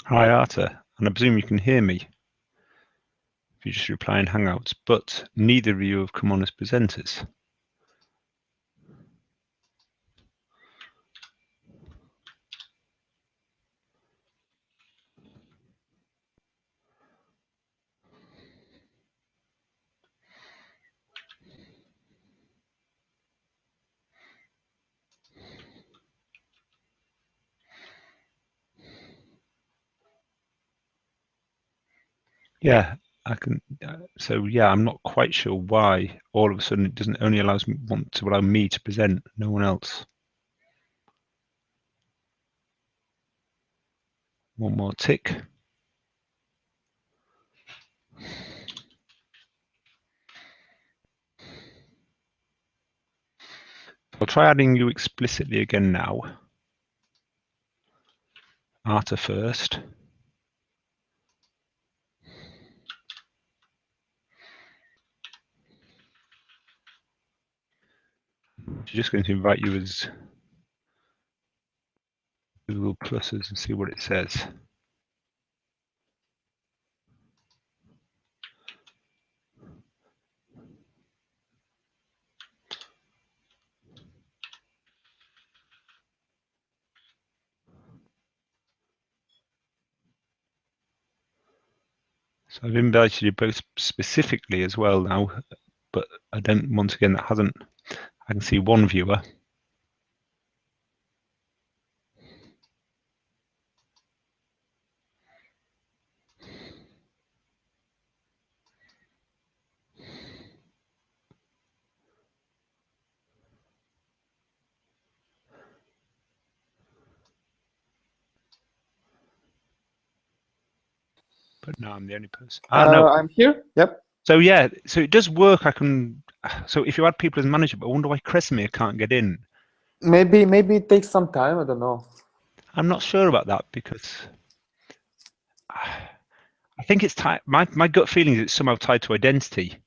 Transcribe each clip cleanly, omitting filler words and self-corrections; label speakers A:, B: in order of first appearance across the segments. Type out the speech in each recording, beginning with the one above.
A: Hi, Arta, and I presume you can hear me if you just reply in Hangouts, but neither of you have come on as presenters. Yeah, I can. So yeah, I'm not quite sure why all of a sudden it doesn't only want to allow me to present, no one else. One more tick. I'll try adding you explicitly again now. Arta first. She's just going to invite you as Google Pluses and see what it says. So I've invited you both specifically as well now, but I don't, once again, that hasn't, I can see one viewer. But now I'm the only person. No.
B: I'm here. Yep.
A: So yeah, so it does work. I can. So if you add people as manager, but I wonder why Kresimir can't get in.
B: Maybe it takes some time. I don't know.
A: I'm not sure about that because I think it's tied. My gut feeling is it's somehow tied to identity.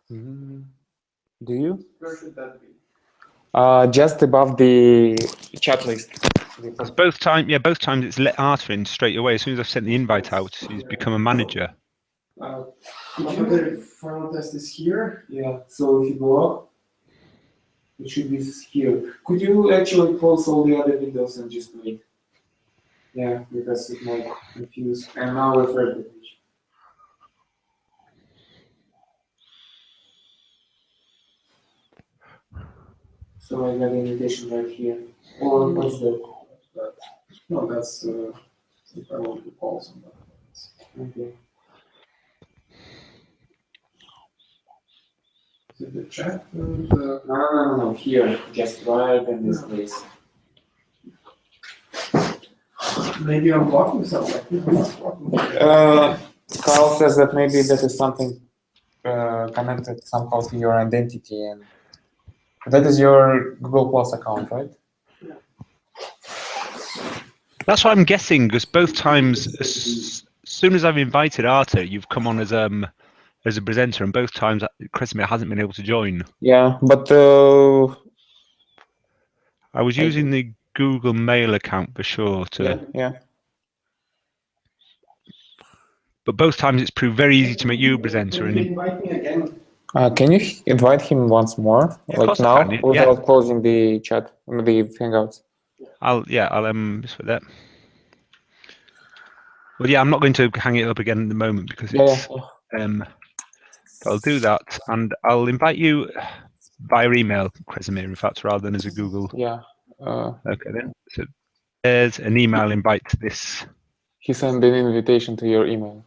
B: Do you? Where should that be? Just above the chat list.
A: Because both times it's let Arta in straight away. As soon as I've sent the invite out, he's become a manager.
C: The final test is here. Yeah. So if you go up, it should be here. Could you actually close all the other windows and just wait? Yeah, because it might confuse. And now refresh the page. So I got the invitation right here. Or what's that? No, that's if I want to call somebody. Okay. Is it the chat or the... No. Here, just right in this place. Maybe I'm blocking something.
B: Carl says that maybe that is something connected somehow to your identity, and that is your Google Plus account, right?
C: Yeah.
A: That's what I'm guessing. Because both times, as soon as I've invited Arta, you've come on as a presenter, and both times Kresimir hasn't been able to join.
B: Yeah, but
A: I was using the Google Mail account for sure to.
B: Yeah.
A: But both times it's proved very easy to make you a presenter.
C: Can you invite me again?
B: Can you invite him once more,
A: Yeah,
B: like now, without
A: yeah.
B: closing the chat, the Hangouts?
A: I'll just with that. Well, yeah, I'm not going to hang it up again in the moment because it's. I'll do that, and I'll invite you via email, Kresimir, in fact, rather than as a Google.
B: Yeah.
A: Okay then. So there's an email invite to this.
B: He sent an invitation to your email.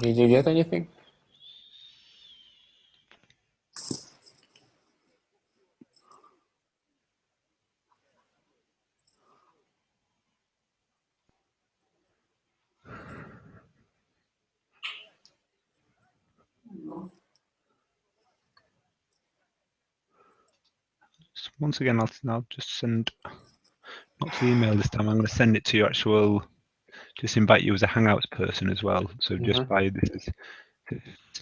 B: Did you get anything?
A: once again, I'll just send, not to the email this time, I'm going to send it to your actual, just invite you as a Hangouts person as well. So just by, this is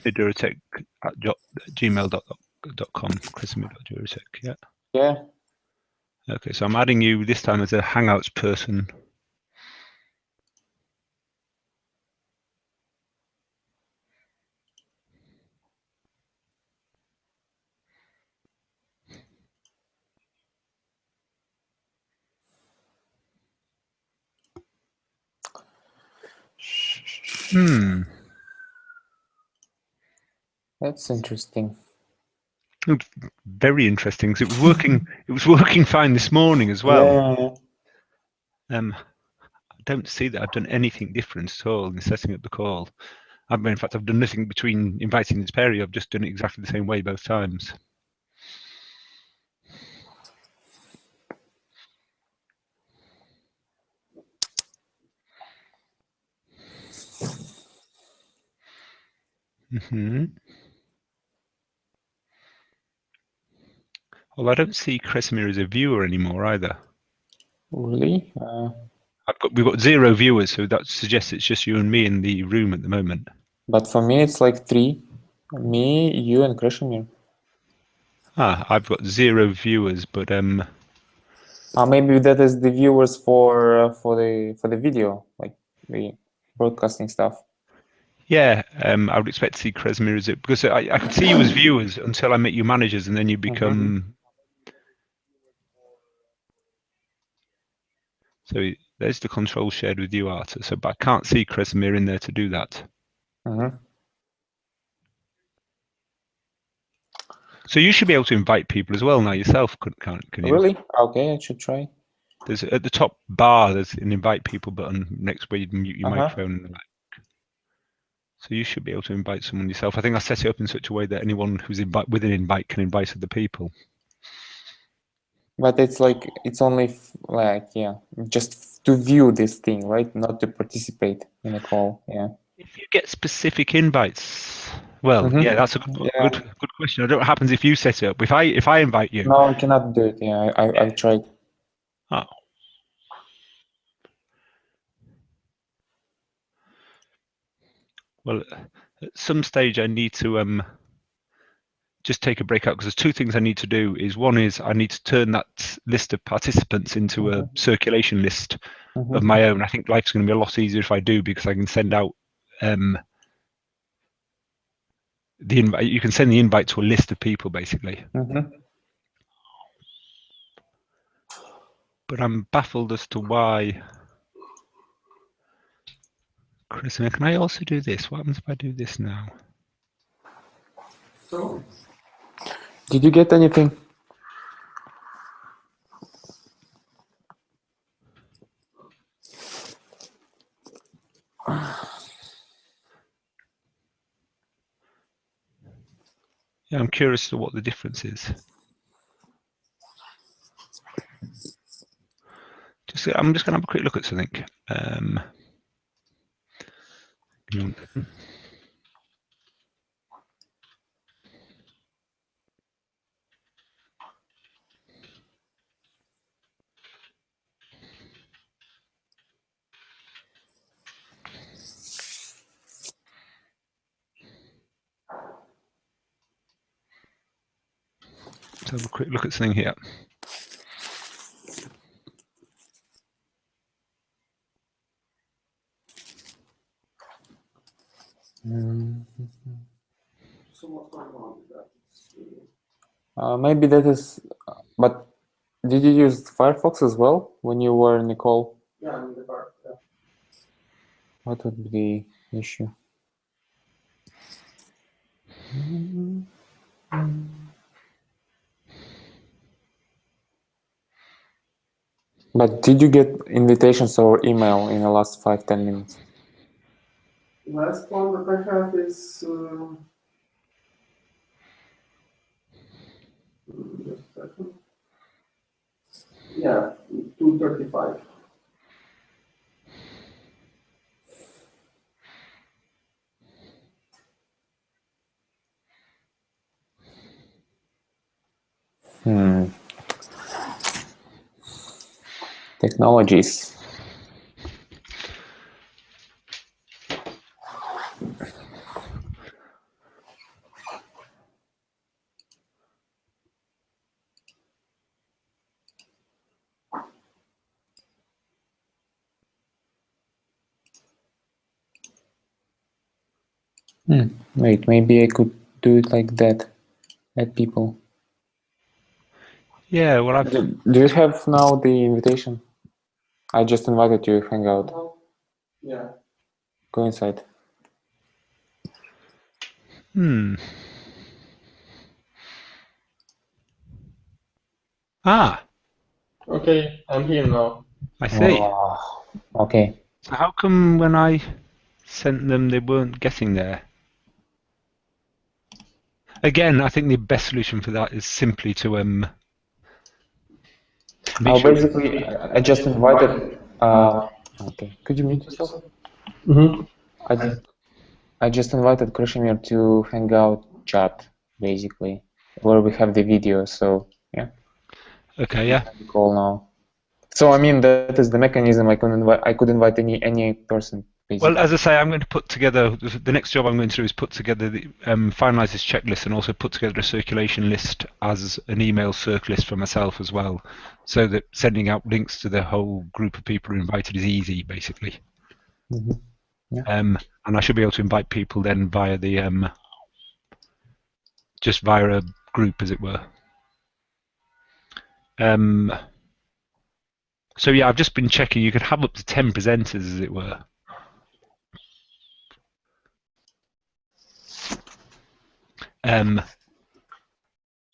A: siduratech@gmail.com, chrisamir.juratech, yeah.
B: Yeah.
A: Okay, so I'm adding you this time as a Hangouts person.
B: That's interesting.
A: Very interesting, because it was working. It was working fine this morning as well.
B: Yeah.
A: I don't see that I've done anything different at all in setting up the call. In fact, I've done nothing between inviting this Perry. I've just done it exactly the same way both times. Well, I don't see Kresimir as a viewer anymore either.
B: Really?
A: We've got 0 viewers, so that suggests it's just you and me in the room at the moment.
B: But for me, it's like 3. Me, you, and Krishimir.
A: I've got 0 viewers, but
B: maybe that is the viewers for the video, like the broadcasting stuff.
A: Yeah, I would expect to see Kresimir as it, because I could see you as viewers until I make you managers, and then you become. So there's the control shared with you, Arta. So, but I can't see Kresimir in there to do that. So you should be able to invite people as well now yourself, can't you?
B: Really? Okay, I should try.
A: There's at the top bar. There's an invite people button next where you mute your microphone and the mic. So you should be able to invite someone yourself. I think I set it up in such a way that anyone who's with an invite can invite other people.
B: But it's like it's only just to view this thing, right? Not to participate in a call. Yeah.
A: If you get specific invites, well, yeah, that's a good question. I don't know what happens if you set it up. If I invite you.
B: No, I cannot do it. Yeah, I've tried.
A: Oh. Well, at some stage I need to just take a break out, because there's 2 things I need to do. One is I need to turn that list of participants into a circulation list of my own. I think life's going to be a lot easier if I do, because I can send out the invite. You can send the invite to a list of people, basically. But I'm baffled as to why. Chris, can I also do this? What happens if I do this now?
C: So,
B: did you get anything?
A: Yeah, I'm curious to what the difference is. I'm just going to have a quick look at something. Let's have a quick look at something here.
C: so what's going on with that?
B: Maybe that is. But did you use Firefox as well when you were in the call?
C: Yeah, I'm in the car. Yeah.
B: What would be the issue? But did you get invitations or email in the last 5-10 minutes?
C: Last one that I have is just a second. Yeah, 2:35.
B: Technologies. Wait, maybe I could do it like that. Add people.
A: Yeah, well, I've
B: Do you have now the invitation? I just invited you, Hangout.
C: Yeah.
B: Go inside.
A: Ah,
D: Okay, I'm here now.
A: I see.
B: Oh, okay.
A: So how come when I sent them, they weren't getting there? Again, I think the best solution for that is simply to make sure.
B: Basically, I just invited. Okay. Could you mute yourself?
D: Mm-hmm.
B: I just invited Krishimir to Hangout chat, basically, where we have the video. So yeah.
A: Okay, yeah.
B: Call now. So I mean, that is the mechanism. I could invite any person. Basically.
A: Well, as I say, I'm going to put together, the next job I'm going to do is put together, finalize this checklist and also put together a circulation list as an email circ list for myself as well, so that sending out links to the whole group of people who are invited is easy, basically.
B: Mm-hmm. Yeah.
A: And I should be able to invite people then via the, just via a group, as it were. So yeah, I've just been checking, you could have up to 10 presenters, as it were.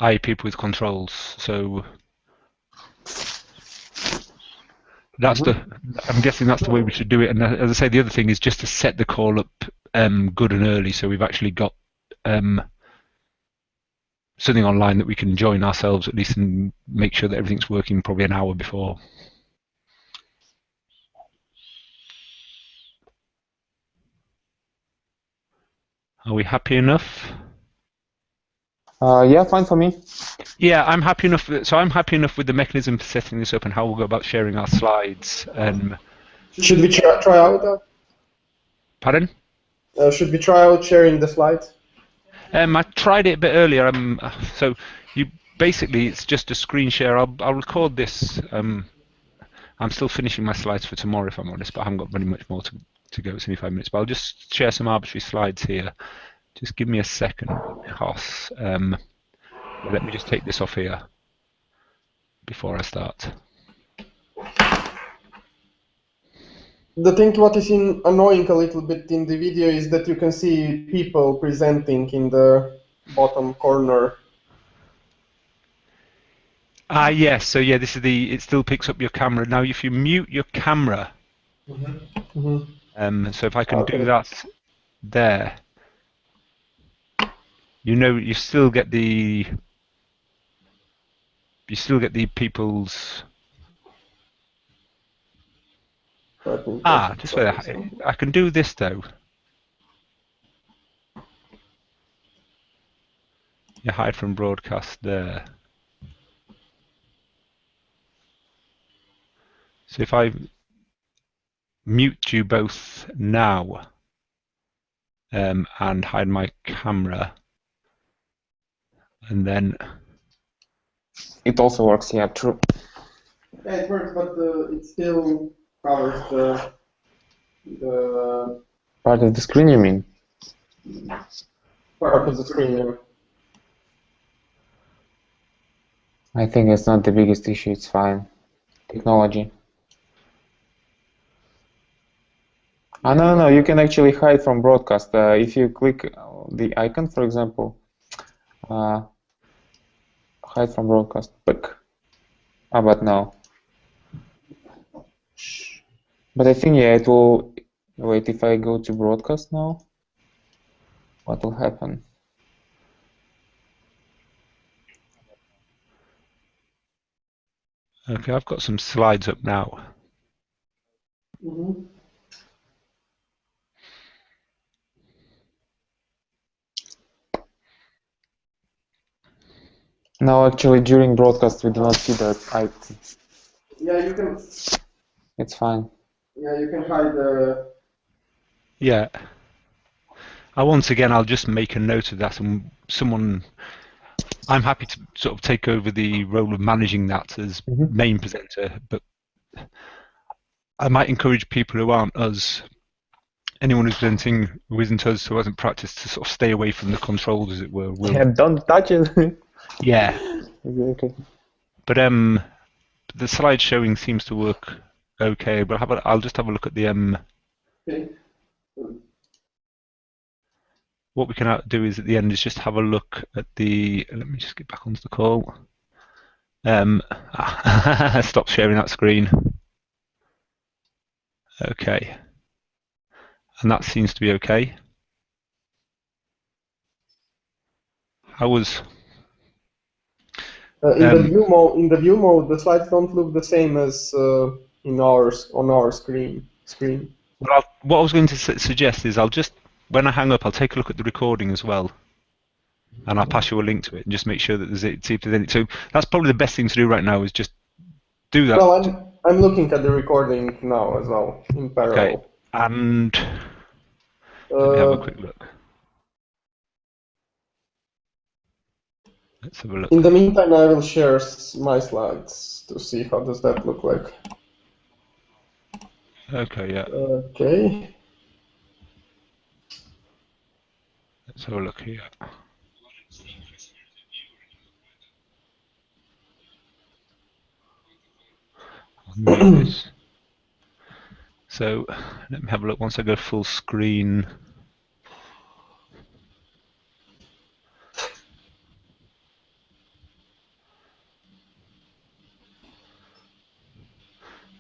A: I.e. people with controls. So that's I'm guessing that's the way we should do it. And as I say, the other thing is just to set the call up good and early, so we've actually got something online that we can join ourselves at least and make sure that everything's working probably an hour before. Are we happy enough?
B: Yeah, fine for me.
A: Yeah, I'm happy enough. So I'm happy enough with the mechanism for setting this up and how we'll go about sharing our slides.
D: Should we try out that?
A: Pardon?
D: Should we try out sharing the slides?
A: I tried it a bit earlier. So you basically it's just a screen share. I'll record this. I'm still finishing my slides for tomorrow, if I'm honest, but I haven't got very much more to go. It's only 5 minutes, but I'll just share some arbitrary slides here. Just give me a second, because let me just take this off here before I start.
D: The thing what is annoying a little bit in the video is that you can see people presenting in the bottom corner.
A: Yes, so yeah, this is it still picks up your camera. Now if you mute your camera, so if I can do that there, you still get the people's just wait, I can do this though. You hide from broadcast there. So if I mute you both now and hide my camera, and then
B: it also works. Yeah, true.
D: Yeah, it works, but it still covers the
B: Part of the screen, you mean?
D: part of the screen. Yeah.
B: I think it's not the biggest issue. It's fine. Technology. No. You can actually hide from broadcast. If you click the icon, for example, hide from broadcast. Click. But no. But I think yeah, it will. Wait, if I go to broadcast now, what will happen?
A: Okay, I've got some slides up now.
B: Now, actually, during broadcast, we do not see that item.
D: Yeah, you can.
B: It's fine.
D: Yeah, you can hide the.
A: Yeah. Once again, I'll just make a note of that, and I'm happy to sort of take over the role of managing that as main presenter, but I might encourage people who aren't us, anyone who's presenting who isn't us, who hasn't practiced, to sort of stay away from the controls, as it were.
B: Yeah, don't touch it.
A: Yeah.
B: Exactly.
A: But the slide showing seems to work okay. But I'll just have a look at the
D: Okay.
A: What we can do is at the end is just have a look at the. Let me just get back onto the call. Stop sharing that screen. Okay, and that seems to be okay. How was?
D: In the view mode, the slides don't look the same as on our screen.
A: Well, what I was going to suggest is when I hang up, I'll take a look at the recording as well, and I'll pass you a link to it and just make sure that see if there's any. So that's probably the best thing to do right now is just do that.
D: Well, I'm looking at the recording now as well in parallel.
A: Okay, and let me have a quick look. Let's have a look.
D: In the meantime, I will share my slides to see how does that look like.
A: Okay, yeah.
D: Okay.
A: Let's have a look here. I'll mute this. So let me have a look. Once I go full screen.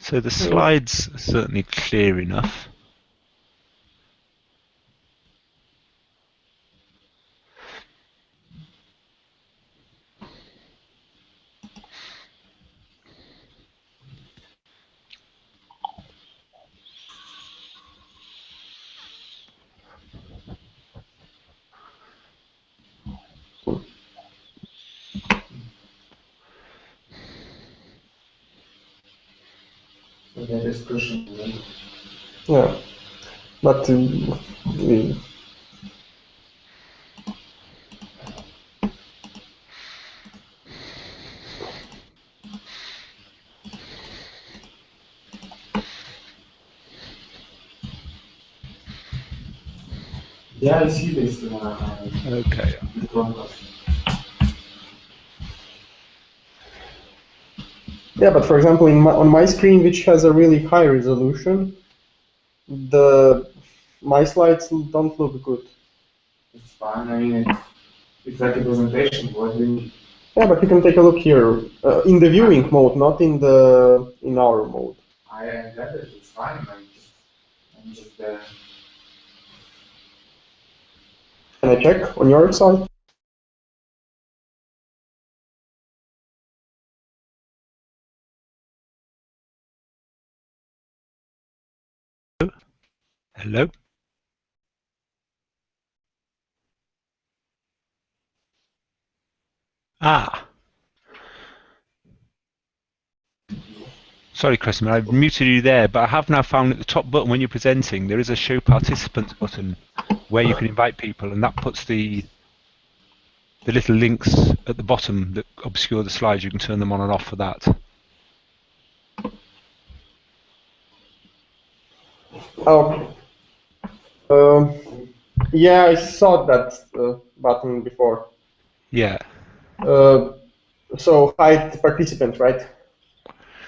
A: So the slides are certainly clear enough.
D: Yeah, but
C: Yeah, I see this.
A: Okay.
D: yeah, but for example, on my screen, which has a really high resolution, my slides don't look good.
C: It's fine. I mean, it's like a presentation. What do you need?
D: Yeah, but you can take a look here in the viewing mode, not in our mode.
C: I get it. It's fine. I'm just there.
D: Can I check on your side?
A: Hello? Ah. Sorry, Christopher, I've muted you there, but I have now found at the top button when you're presenting, there is a Show Participants button where you can invite people, and that puts the little links at the bottom that obscure the slides. You can turn them on and off for that.
D: Oh. Yeah, I saw that button before.
A: Yeah.
D: So hide participant, right?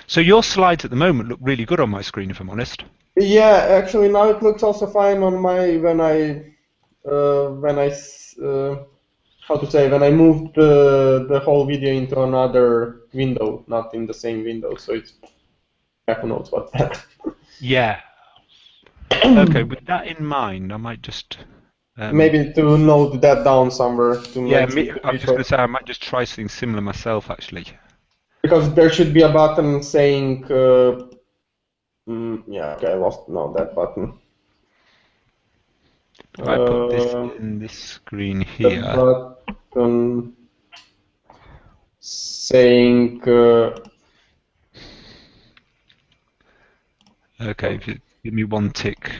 A: So your slides at the moment look really good on my screen, if I'm honest.
D: Yeah, actually now it looks also fine on my when I when I moved the whole video into another window, not in the same window, so it's who knows what's that.
A: Yeah. Okay, with that in mind, I might just
D: maybe to note that down somewhere to
A: yeah,
D: make
A: I was just going to say I might just try something similar myself, actually.
D: Because there should be a button saying yeah, okay, I lost that button.
A: If I put this in this screen here.
D: The button saying
A: Okay, if you give me one tick.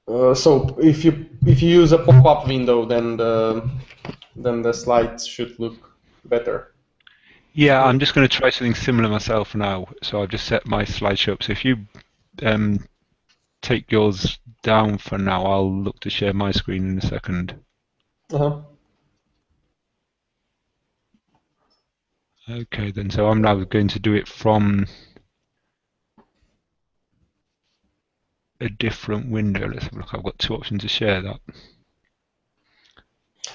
D: So if you use a pop-up window, then the slides should look better.
A: Yeah, I'm just going to try something similar myself now. So I've just set my slideshow up. So if you take yours down for now, I'll look to share my screen in a second.
D: Uh-huh.
A: Okay, then. So I'm now going to do it from a different window. Let's have a look. I've got two options to share that.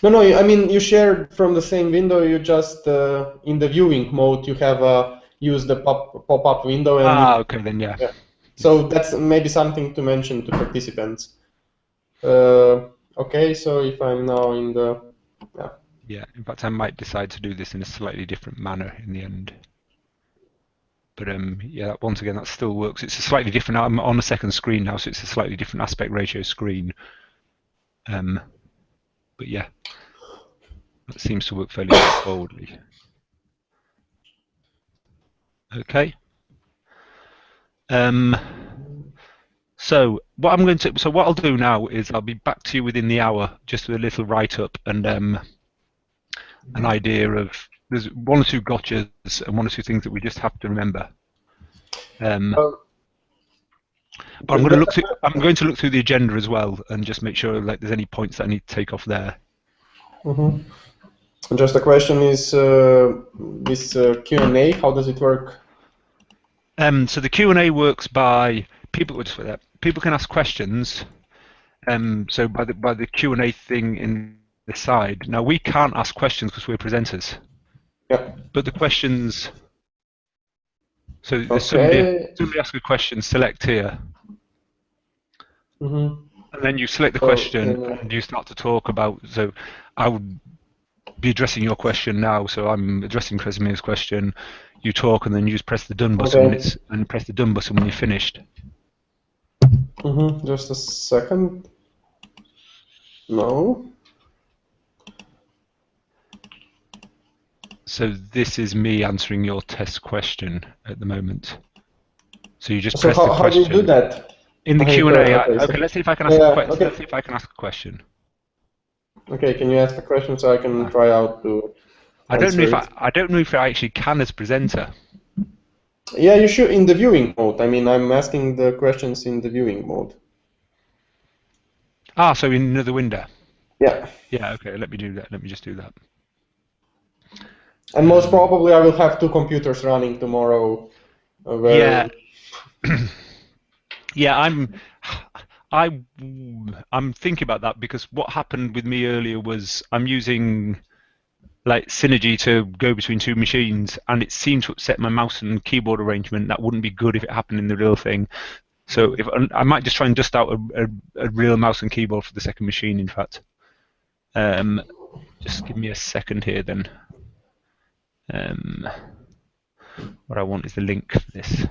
D: No, I mean you share from the same window. You just in the viewing mode you have use the pop-up window and.
A: Okay, then yeah.
D: So that's maybe something to mention to participants. Okay, so if I'm now in the
A: Yeah, in fact, I might decide to do this in a slightly different manner in the end. But yeah, once again, that still works. It's a slightly different. I'm on a second screen now, so it's a slightly different aspect ratio screen. But yeah, that seems to work fairly straightforwardly. Okay. So what I'll do now is I'll be back to you within the hour, just with a little write-up and an idea of there's one or two gotchas and one or two things that we just have to remember. But I'm going to look through the agenda as well and just make sure like there's any points that I need to take off there.
D: Mm-hmm. Just a question is this Q&A. How does it work?
A: So the Q&A works by people can ask questions. So by the Q&A thing in the side. Now we can't ask questions because we're presenters.
D: Yeah.
A: But the questions. So there's somebody ask a question. Select here.
D: Mm-hmm.
A: And then you select the question and you start to talk about. So I would be addressing your question now. So I'm addressing Krasimir's question. You talk and then you just press the done button and press the done button when you're finished.
D: Mm-hmm. Just a second. No.
A: So this is me answering your test question at the moment. So you just press the question.
D: How do you do that?
A: In the Q&A. Okay, let's see if I can ask a question. Let's see if I can ask a question. Okay,
D: can you ask a question so I can try out to
A: I don't know if I actually can as presenter.
D: Yeah, you should in the viewing mode. I mean, I'm asking the questions in the viewing mode.
A: So in another window.
D: Yeah.
A: Yeah, okay, let me do that. Let me just do that.
D: And most probably I will have two computers running tomorrow.
A: Yeah. Yeah, I'm thinking about that because what happened with me earlier was I'm using like Synergy to go between two machines, and it seemed to upset my mouse and keyboard arrangement. That wouldn't be good if it happened in the real thing. So if I might just try and dust out a real mouse and keyboard for the second machine. In fact, just give me a second here then. What I want is the link for this.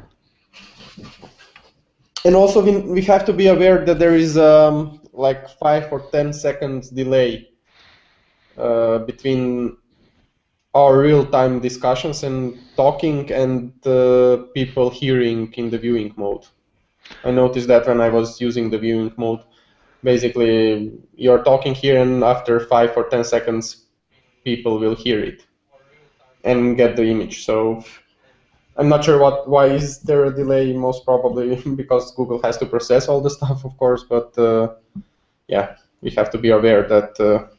D: And also we have to be aware that there is like 5 or 10 seconds delay between our real-time discussions and talking and people hearing in the viewing mode. I noticed that when I was using the viewing mode. Basically, you're talking here and after 5 or 10 seconds, people will hear it and get the image. So I'm not sure why is there a delay, most probably because Google has to process all the stuff, of course, but yeah, we have to be aware that...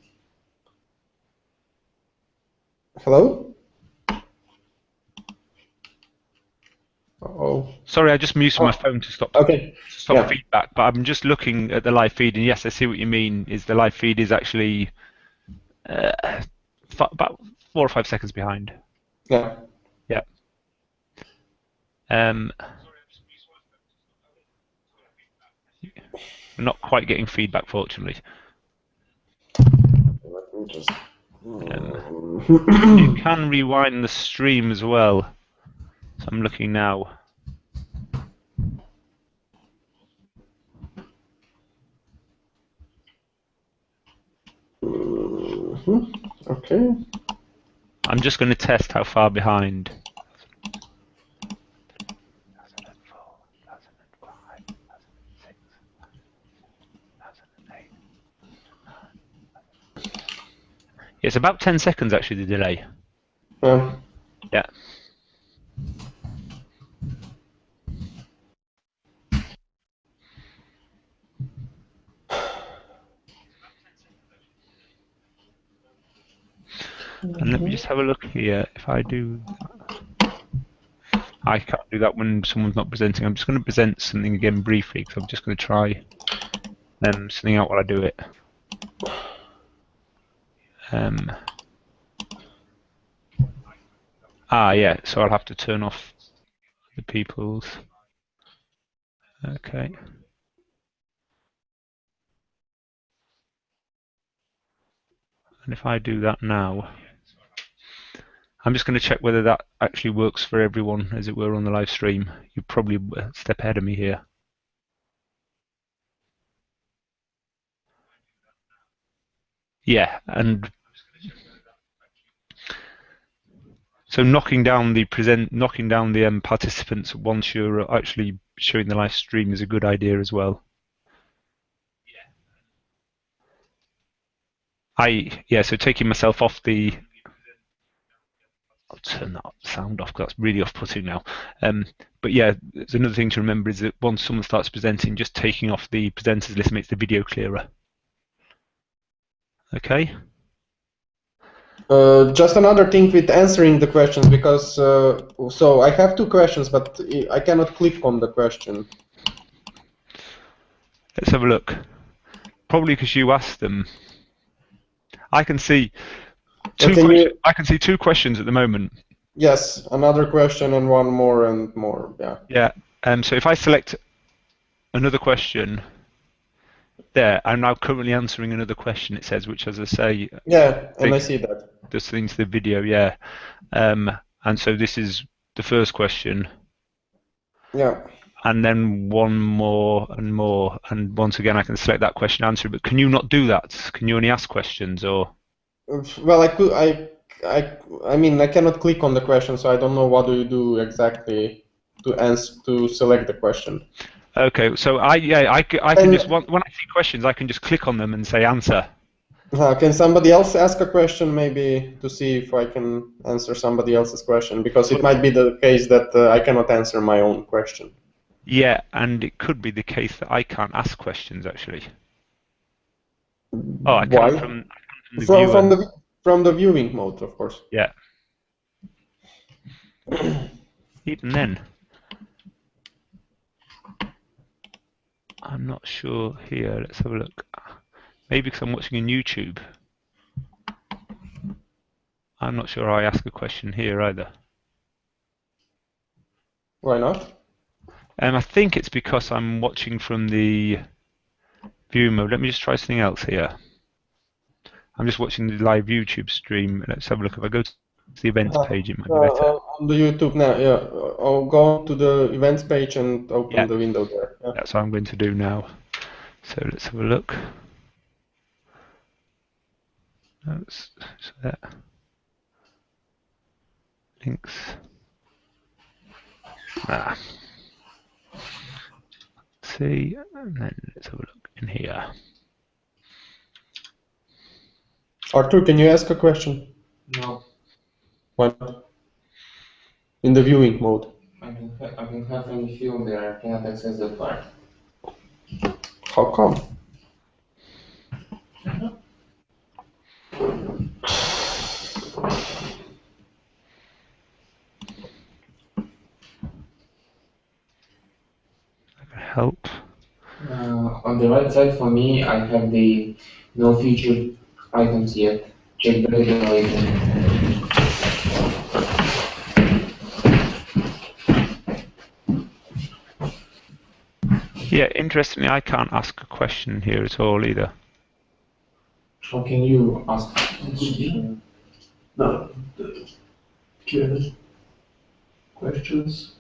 D: Hello? Uh-oh.
A: Sorry, I just muted my phone to stop feedback, but I'm just looking at the live feed, and yes, I see what you mean, is the live feed is actually about 4 or 5 seconds behind.
D: Yeah.
A: Yeah. We're not quite getting feedback, fortunately.
D: Let me just...
A: you can rewind the stream as well. So I'm looking now.
D: Okay.
A: I'm just going to test how far behind. It's about 10 seconds actually, the delay.
D: Yeah.
A: Yeah. And let me just have a look here. If I do, I can't do that when someone's not presenting. I'm just going to present something again briefly because I'm just going to try something out while I do it. Yeah, so I'll have to turn off the people's. Okay. And if I do that now, I'm just going to check whether that actually works for everyone, as it were, on the live stream. You're probably a step ahead of me here. Yeah, and so knocking down the participants once you're actually showing the live stream is a good idea as well. So taking myself off the. I'll turn that sound off because that's really off-putting now. But yeah, there's another thing to remember is that once someone starts presenting, just taking off the presenters list makes the video clearer. Okay.
D: Just another thing with answering the questions, because so I have two questions, but I cannot click on the question.
A: Let's have a look. Probably because you asked them. I can see two questions. I can see two questions at the moment.
D: Yes, another question and one more and more. Yeah.
A: Yeah. So if I select another question, there, I'm now currently answering another question. It says, which, as I say.
D: Yeah, and I see that.
A: Does things to the video, yeah. And so this is the first question.
D: Yeah.
A: And then one more and more, and once again I can select that question, answer it. But can you not do that? Can you only ask questions, or?
D: Well, I could. I mean, I cannot click on the question, so I don't know what do you do exactly to select the question.
A: Okay, so I can just when I see questions, I can just click on them and say answer.
D: Can somebody else ask a question, maybe, to see if I can answer somebody else's question? Because it might be the case that I cannot answer my own question.
A: Yeah, and it could be the case that I can't ask questions, actually. Oh, I can from the viewer.
D: From the viewing mode, of course.
A: Yeah. Even then, I'm not sure here. Let's have a look. Maybe because I'm watching on YouTube. I'm not sure I ask a question here either.
D: Why not?
A: I think it's because I'm watching from the view mode. Let me just try something else here. I'm just watching the live YouTube stream. Let's have a look. If I go to the events page, it might be better.
D: On the YouTube now, yeah. I'll go to the events page and open the window there. Yeah.
A: That's what I'm going to do now. So let's have a look. That's that. Links. See, and then let's have a look in here.
D: Arthur, can you ask a question?
C: No.
D: Why not? In the viewing mode.
C: I don't have any film there. I cannot access the part.
D: How come?
A: Help.
C: On the right side for me, I have the no featured items yet. Check the video later.
A: Yeah, interestingly, I can't ask a question here at all either.
C: How can you ask?
E: No, the Q&A. Questions.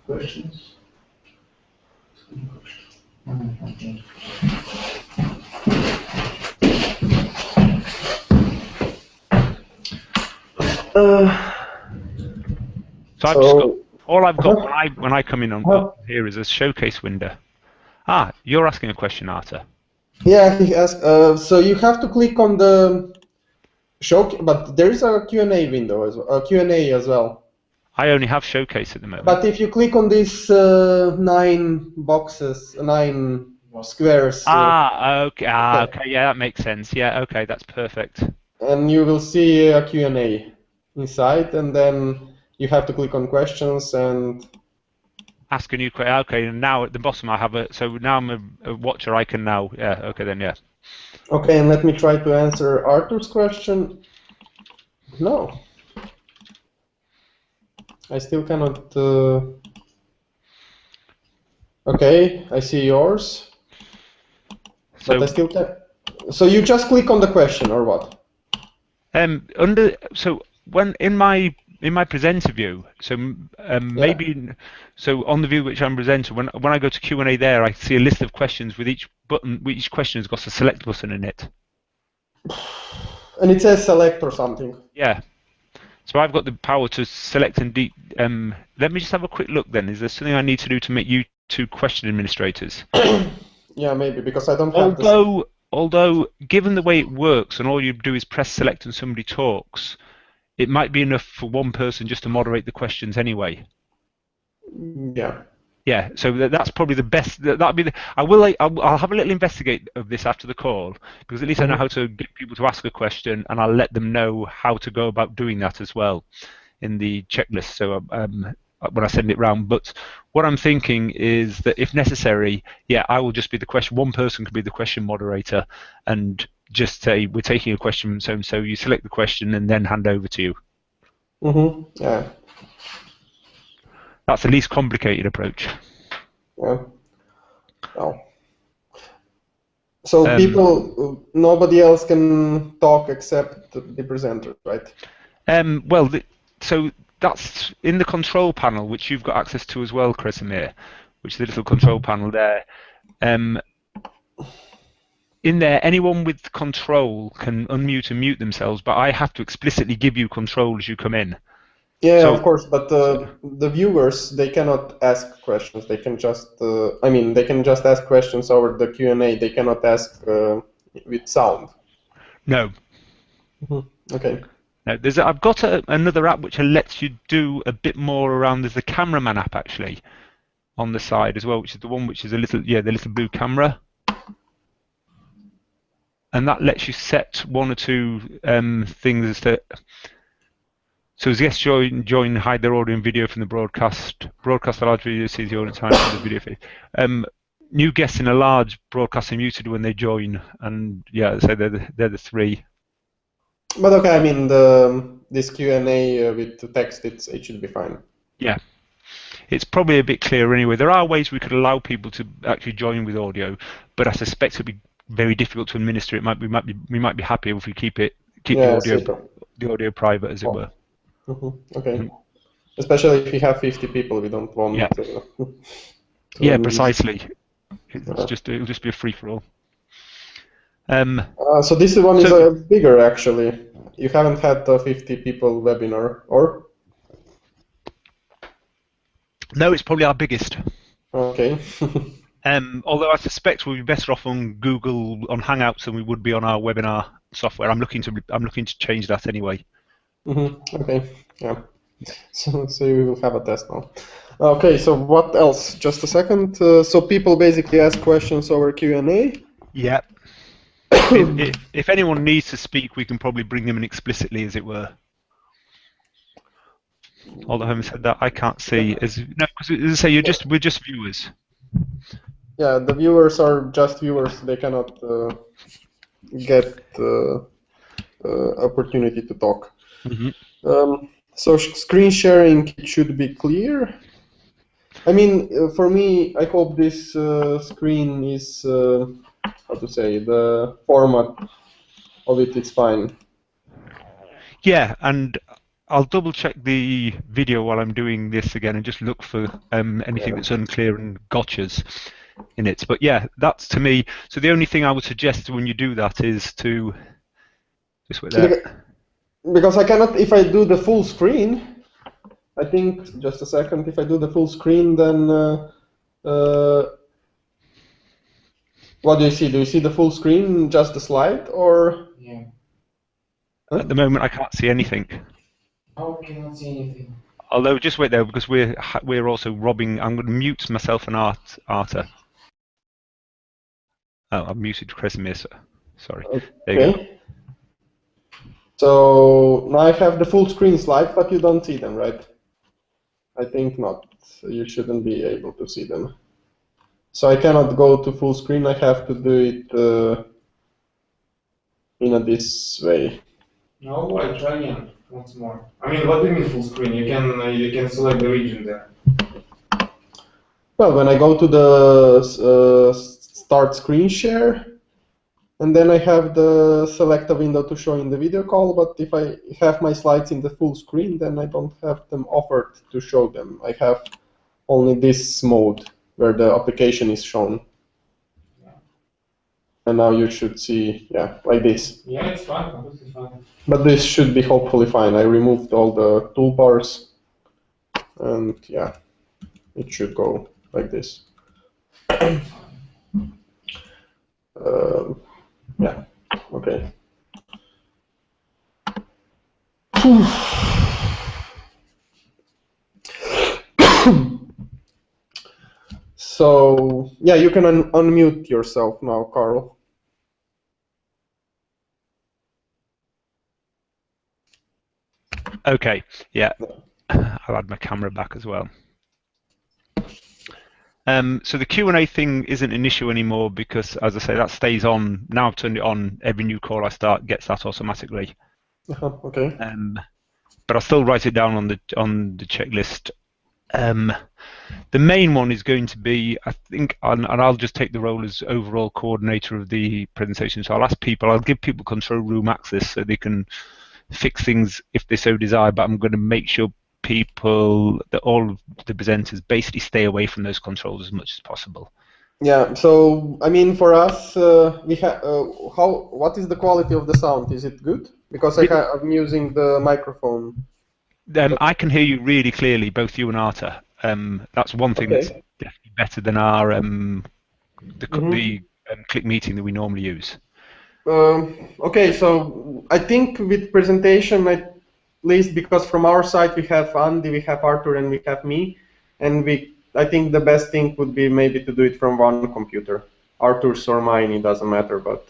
C: Okay.
A: So I've just got all I've got when I come in on here is a showcase window. Ah, you're asking a question, Arthur.
D: Yeah, he asked. So you have to click on But there is a Q&A window as well, Q&A as well.
A: I only have Showcase at the moment.
D: But if you click on these 9 boxes, 9 squares,
A: okay.
D: okay.
A: Okay. Yeah, that makes sense. Yeah. Okay, that's perfect.
D: And you will see a Q&A inside, and then you have to click on questions and
A: Ask a new question. Okay, and now at the bottom I have a. So now I'm a watcher. I can now. Yeah. Okay then. Yeah.
D: okay, and let me try to answer Arthur's question. No, I still cannot. Okay, I see yours, but I still can't. So you just click on the question, or what?
A: When in my presenter view, maybe so on the view which I'm presenting, when I go to Q&A there, I see a list of questions with each button. Each question has got a select button in it.
D: And it says select or something.
A: Yeah. So I've got the power to select and let me just have a quick look then. Is there something I need to do to make you 2 question administrators?
D: Yeah, maybe, because I don't have this.
A: Although, given the way it works and all you do is press select and somebody talks, it might be enough for one person just to moderate the questions anyway.
D: Yeah.
A: Yeah, so that's probably the best. That'll be I'll have a little investigate of this after the call, because at least I know how to get people to ask a question, and I'll let them know how to go about doing that as well in the checklist. So when I send it round. But what I'm thinking is that if necessary, I will just be the question. One person could be the question moderator and just say, we're taking a question from so-and-so. You select the question and then hand over to you.
D: Yeah.
A: That's the least complicated approach.
D: Yeah. Oh. So nobody else can talk except the presenter, right?
A: So that's in the control panel, which you've got access to as well, Kresimir, which is the little control panel there. In there, anyone with control can unmute and mute themselves, but I have to explicitly give you control as you come in.
D: Yeah, so, of course, but the viewers, they cannot ask questions. They can just, they can just ask questions over the Q&A. They cannot ask with sound.
A: No.
D: Okay.
A: No, I've got another app which lets you do a bit more around. There's the cameraman app actually on the side as well, which is the one which is the little blue camera, and that lets you set 1 or 2 things that. So as guests join, hide their audio and video from the broadcast. Broadcast a large video, sees the audio time from the video feed. New guests in a large broadcast are muted when they join, and so they're the 3.
D: But okay, this Q&A with the text, it should be fine.
A: Yeah, it's probably a bit clearer anyway. There are ways we could allow people to actually join with audio, but I suspect it'd be very difficult to administer. We might be happier if we keep the audio private, as it were.
D: Okay. Especially if you have 50 people, we don't want.
A: Yeah, precisely. It'll just be a free for all.
D: So this one is bigger actually. You haven't had a 50 people webinar, or?
A: No, it's probably our biggest.
D: Okay.
A: Although I suspect we'll be better off on Google on Hangouts than we would be on our webinar software. I'm looking to change that anyway.
D: Okay. Yeah. So you will have a test now. Okay. So what else? Just a second. So people basically ask questions over Q&A.
A: Yeah. If anyone needs to speak, we can probably bring them in explicitly, as it were. Although having said that, I can't see. Because as I say, we're just viewers.
D: Yeah, the viewers are just viewers. They cannot get opportunity to talk. So screen sharing should be clear. For me, I hope this screen is the format of it is fine.
A: Yeah, and I'll double check the video while I'm doing this again and just look for anything that's unclear and gotchas in it. But yeah, that's to me. So the only thing I would suggest when you do that is to just wait there.
D: Because I cannot, if I do the full screen, I think, just a second, if I do the full screen, then what do you see? Do you see the full screen, just the slide, or?
C: Yeah.
A: At the moment, I can't see anything.
C: Oh, I cannot see anything.
A: Although, just wait there because we're also robbing. I'm going to mute myself and Arta. Oh, I've muted Kresimir. Sorry. There you go.
D: Okay. So now I have the full screen slides, but you don't see them, right? I think not. So you shouldn't be able to see them. So I cannot go to full screen. I have to do it in this way.
C: No, I try again once more. I mean, what do you mean full screen? You can select the region there.
D: Well, when I go to the start screen share, and then I have the select a window to show in the video call, but if I have my slides in the full screen, then I don't have them offered to show them. I have only this mode where the application is shown. And now you should see, yeah, like this.
C: Yeah, it's fine, completely fine.
D: But this should be hopefully fine. I removed all the toolbars, and yeah, it should go like this. Yeah, okay. So, yeah, you can unmute yourself now, Carl.
A: Okay. Yeah. I'll add my camera back as well. So the Q&A thing isn't an issue anymore because, as I say, that stays on. Now I've turned it on. Every new call I start gets that automatically.
D: Okay.
A: But I'll still write it down on the checklist. The main one is going to be, I think, and I'll just take the role as overall coordinator of the presentation. So I'll give people control room access so they can fix things if they so desire. But I'm going to make sure all of the presenters basically stay away from those controls as much as possible.
D: Yeah. So I mean, for us, we have. What is the quality of the sound? Is it good? Because I'm using the microphone.
A: I can hear you really clearly, both you and Arta. That's one thing that's definitely better than our the click meeting that we normally use.
D: Okay, so I think with presentation, at least because from our side we have Andy, we have Arthur, and we have me, and I think the best thing would be maybe to do it from one computer. Arthur's or mine, it doesn't matter, but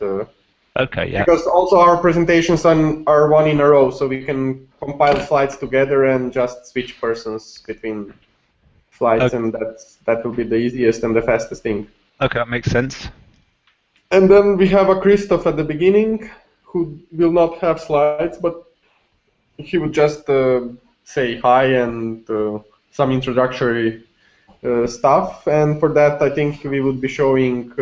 A: okay, yeah.
D: Because also our presentations are one in a row, so we can compile slides together and just switch persons between slides, and that will be the easiest and the fastest thing.
A: Okay, that makes sense.
D: And then we have a Christoph at the beginning who will not have slides, but he would just say hi and some introductory stuff. And for that, I think we would be showing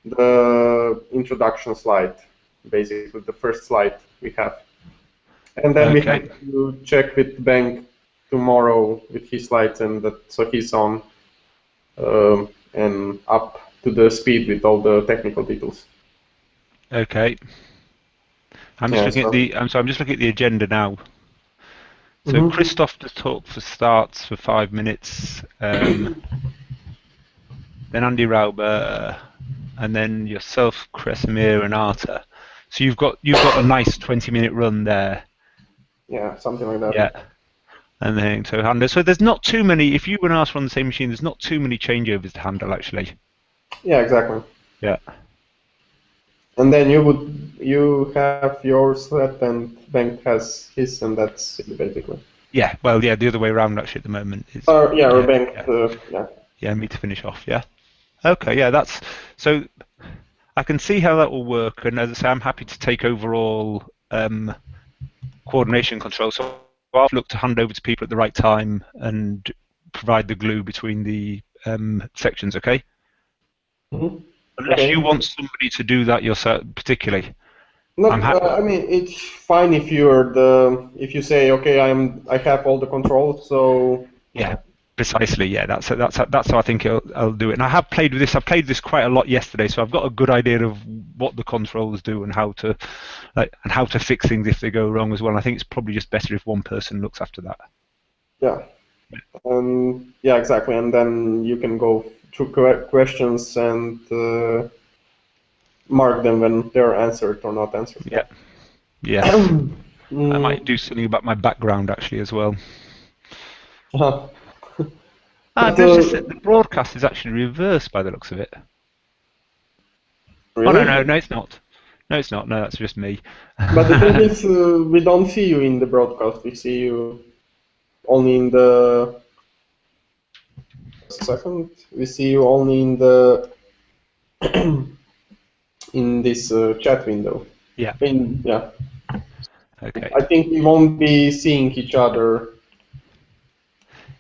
D: the introduction slide, basically the first slide we have. And then we have to check with Bengt tomorrow with his slides, and so he's on and up to the speed with all the technical details.
A: Okay. I'm just looking at the agenda now. So Christoph to talk starts for 5 minutes, then Andy Rauber, and then yourself, Kresimir, and Arta. So you've got a nice 20-minute run there.
D: Yeah, something like that.
A: Yeah. And then so handle. So there's not too many. If you and Arta are on the same machine, there's not too many changeovers to handle actually.
D: Yeah, exactly.
A: Yeah.
D: And then you have your set and Bengt has his, and that's it basically.
A: Yeah. Well, yeah, the other way around actually at the moment is.
D: Bengt. Yeah.
A: Yeah, me to finish off. Yeah. Okay. Yeah, that's so. I can see how that will work, and as I say, I'm happy to take overall coordination control. So I'll look to hand over to people at the right time and provide the glue between the sections. Okay. Unless you want somebody to do that yourself, particularly.
D: No, I mean it's fine if if you say okay, I have all the controls, so.
A: Yeah, precisely. Yeah, that's how I think I'll do it. And I have played with this. I played this quite a lot yesterday, so I've got a good idea of what the controls do and how to fix things if they go wrong as well. And I think it's probably just better if one person looks after that.
D: Yeah. Yeah, exactly. And then you can go through questions and mark them when they're answered or not answered.
A: Yeah. Yes. I
D: Mm,
A: might do something about my background actually as well.
D: uh-huh.
A: I've
D: But,
A: noticed that the broadcast is actually reversed by the looks of it. Oh
D: really?
A: no, it's not. No, it's not. No, that's just me.
D: But the thing is, we don't see you in the broadcast. We see you only in the second. We see you only in the in this chat window.
A: Yeah.
D: Yeah.
A: Okay.
D: I think we won't be seeing each other.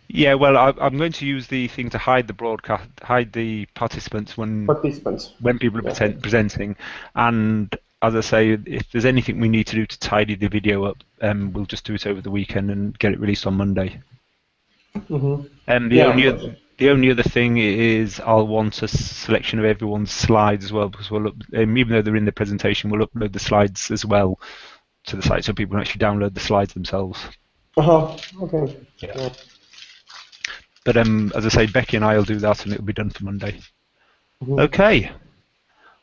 A: Yeah, well, I'm going to use the thing to hide the broadcast, hide the participants when
D: Participants.
A: people are
D: Yeah.
A: presenting. And as I say, if there's anything we need to do to tidy the video up, we'll just do it over the weekend and get it released on Monday.
D: Mm-hmm.
A: And
D: Yeah, of course.
A: the only other thing is I'll want a selection of everyone's slides as well, because even though they're in the presentation, we'll upload the slides as well to the site so people can actually download the slides themselves.
D: Okay.
A: Yeah.
D: Yeah.
A: But as I say, Becky and I will do that, and it'll be done for Monday.
D: Mhm.
A: Okay.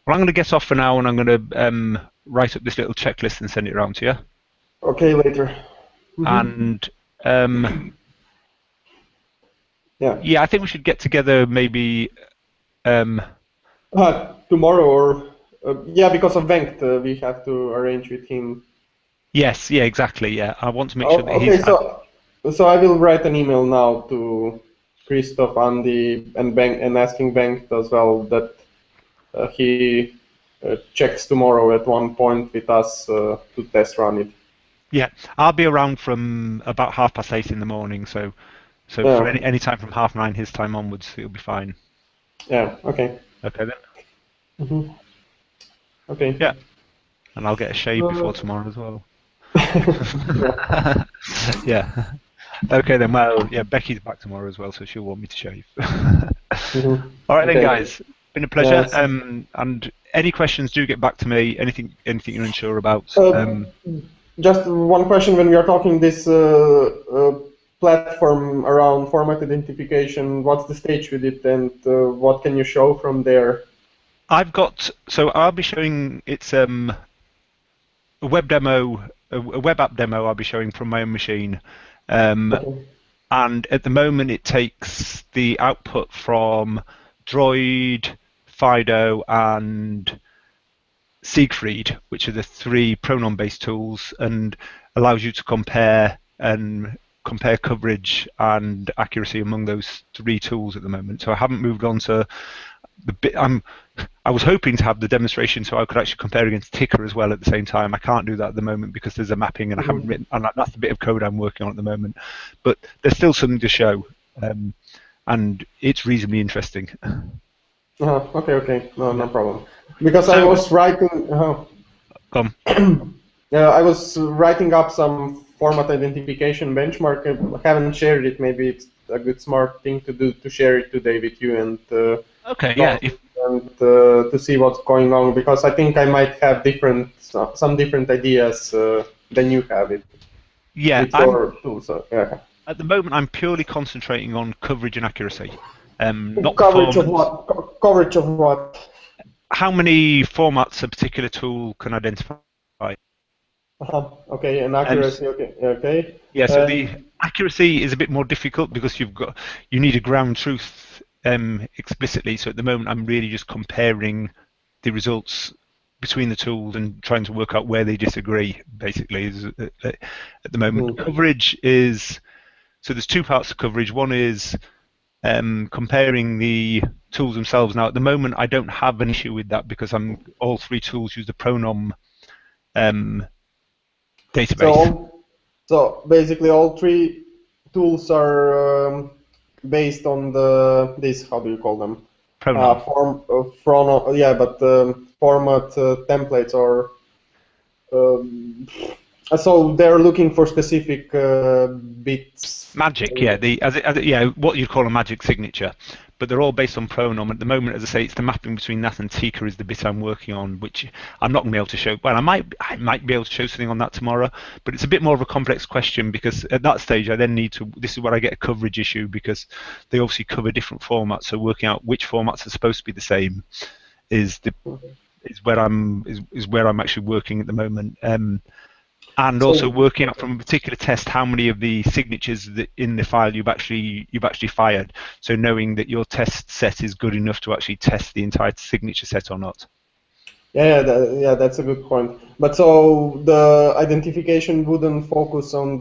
A: Well, I'm going to get off for now, and I'm going to write up this little checklist and send it around to you.
D: Okay, later.
A: And
D: Yeah.
A: yeah, I think we should get together maybe.
D: Tomorrow or yeah, because of Bengt, we have to arrange with him.
A: Yes, yeah, exactly. Yeah, I want to make sure that
D: Okay,
A: he's.
D: so I will write an email now to Christoph, Andy, and Bengt, and asking Bengt as well that he checks tomorrow at one point with us to test run it.
A: Yeah, I'll be around from about 8:30 in the morning, so
D: Yeah.
A: for any time from 9:30 his time onwards, it'll be fine.
D: Yeah. Okay.
A: Okay then.
D: Okay.
A: Yeah, and I'll get a shave before tomorrow as well. Yeah. Okay then. Well, yeah, Becky's back tomorrow as well, so she'll want me to shave. All right then, guys. Been a pleasure.
D: Yes.
A: And any questions, do get back to me. Anything you're unsure about.
D: Just one question: when we are talking this platform around format identification, what's the stage with it, and what can you show from there?
A: I'll be showing it's a web demo, a web app demo. I'll be showing from my own machine.
D: Okay.
A: And at the moment it takes the output from Droid, Fido, and Siegfried, which are the 3 pronom-based tools, and allows you to compare coverage and accuracy among those 3 tools at the moment. So I haven't moved on to the bit. I was hoping to have the demonstration so I could actually compare against Ticker as well at the same time. I can't do that at the moment because there's a mapping and I haven't written, and that's the bit of code I'm working on at the moment. But there's still something to show, and it's reasonably interesting.
D: Okay. No problem. Because I was writing. I was writing up some format identification benchmark. I haven't shared it. Maybe it's a good smart thing to do to share it today with you and.
A: Okay. Yeah.
D: And to see what's going on, because I think I might have some different ideas than you have it.
A: Yeah.
D: With your tools. Yeah.
A: At the moment, I'm purely concentrating on coverage and accuracy. Not
D: coverage of what? Coverage of what?
A: How many formats a particular tool can identify.
D: Okay, and accuracy. Okay.
A: Yeah. So the accuracy is a bit more difficult because you need a ground truth explicitly. So at the moment, I'm really just comparing the results between the tools and trying to work out where they disagree. Basically, at the moment, coverage is. So there's 2 parts of coverage. One is comparing the tools themselves. Now, at the moment, I don't have an issue with that because all 3 tools use the pronom database.
D: So basically, all 3 tools are based on this. How do you call them?
A: Pronom.
D: Format templates or. So they're looking for specific bits.
A: Magic, yeah, what you'd call a magic signature, but they're all based on pronom. At the moment, as I say, it's the mapping between that and Tika is the bit I'm working on, which I'm not going to be able to show. Well, I might be able to show something on that tomorrow, but it's a bit more of a complex question because at that stage I then need to. This is where I get a coverage issue because they obviously cover different formats. So working out which formats are supposed to be the same is where I'm actually working at the moment. And
D: So-
A: also working out from a particular test how many of the signatures that in the file you've actually fired. So knowing that your test set is good enough to actually test the entire signature set or not.
D: Yeah, that's a good point. But so the identification wouldn't focus on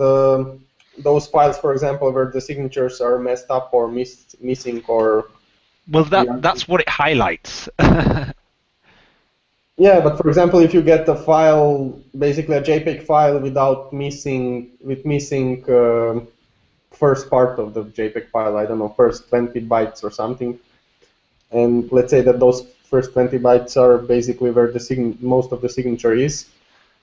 D: those files, for example, where the signatures are messed up or missing or.
A: Well, that's what it highlights.
D: Yeah, but for example, if you get a file, basically a JPEG file with missing first part of the JPEG file, I don't know, first 20 bytes or something, and let's say that those first 20 bytes are basically where the most of the signature is,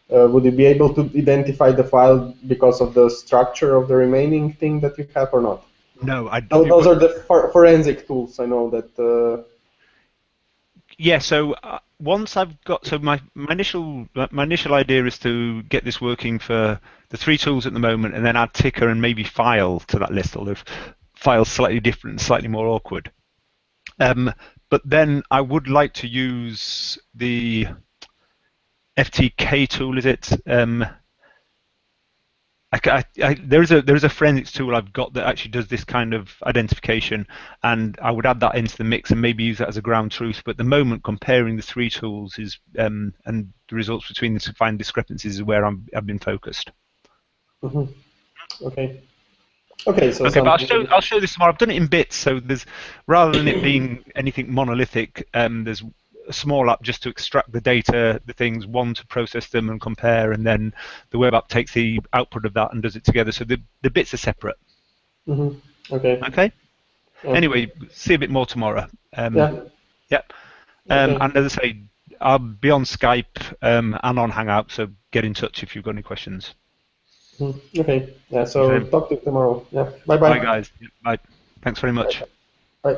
D: would you be able to identify the file because of the structure of the remaining thing that you have or not?
A: No,
D: Those are the forensic tools, I know that.
A: Yeah, so once I've got, so my initial idea is to get this working for the 3 tools at the moment, and then add ticker and maybe file to that list, although file's slightly different, slightly more awkward. But then I would like to use the FTK tool. Is it? There's a forensics tool I've got that actually does this kind of identification, and I would add that into the mix and maybe use that as a ground truth. But at the moment, comparing the 3 tools is and the results between them to find discrepancies is where I've been focused.
D: Mm-hmm. Okay. So
A: okay, but I'll show this tomorrow. I've done it in bits, so there's rather than it being anything monolithic, there's a small app just to extract the data, the things, one to process them and compare, and then the web app takes the output of that and does it together. So the bits are separate.
D: Mm-hmm. Okay.
A: Okay. Anyway, see a bit more tomorrow.
D: Yeah.
A: Yep.
D: Okay.
A: And as I say, I'll be on Skype and on Hangout, so get in touch if you've got any questions.
D: Okay. Yeah. So
A: Okay.
D: talk to you tomorrow. Yeah. Bye. Bye.
A: Bye, guys. Bye. Thanks very much.
D: Bye.